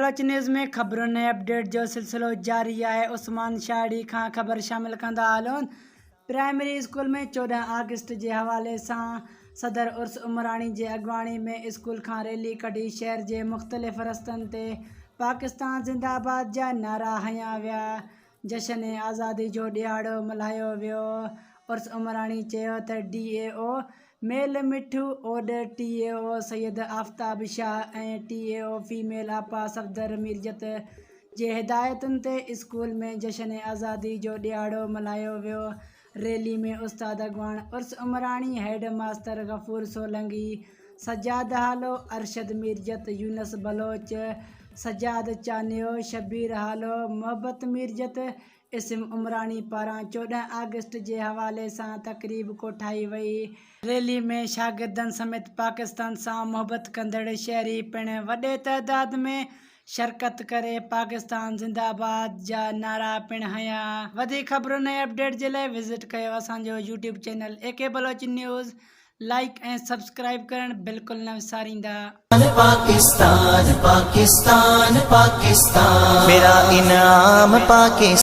Baloch news में खबरों ने अपडेट जो सिलसिलो जारी है। उस्मान शाड़ी खां खबर शामिल कंदा हलूं। प्राइमरी स्कूल में 14 अगस्त के हवाले से सदर उर्स उमरानी के अगवानी में स्कूल खां रैली कढ़ी शहर के मुख्तलिफ रस्तन ते पाकिस्तान जिंदाबाद जा नारा हया विया। जश्न आज़ादी जो ॾियारो मल्हायो वियो। उर्स उमरानी चयो त DAO मेल मिठू ओड TAO सैयद आफ्ताब शाह ऐं TAO फीमेल आपा सफदर मीरजत जे हिदायतुनि ते स्कूल में जश्न आज़ादी जो ॾियारो मल्हायो वियो। रैली में उस्ताद अगवान उर्स उमरानी, हेड मास्टर गफूर सोलंगी, सजाद हालो, अरशद मीरजत, यूनस बलोच, सजाद चानियो, शबीर हालो, मोहब्बत मीरजत, इस्म उमरानी पारां 14 अगस्त के हवाले से तकरीब कोठाई वई। रैली में शागिर्दन समेत पाकिस्तान से मोहब्बत कंदड़ शहरी पिण वडे तइदाद में शिरकत करे पाकिस्तान जिंदाबाद जा नारा पिण हया। वधिक खबरों ने अपडेट के लिए विजिट कयो असांजो YouTube channel AK Baloch news. Like and subscribe करण बिल्कुल न विसारींदा। पाकिस्तान पाकिस्तान पाकिस्तान मेरा इनाम पाकिस्तान।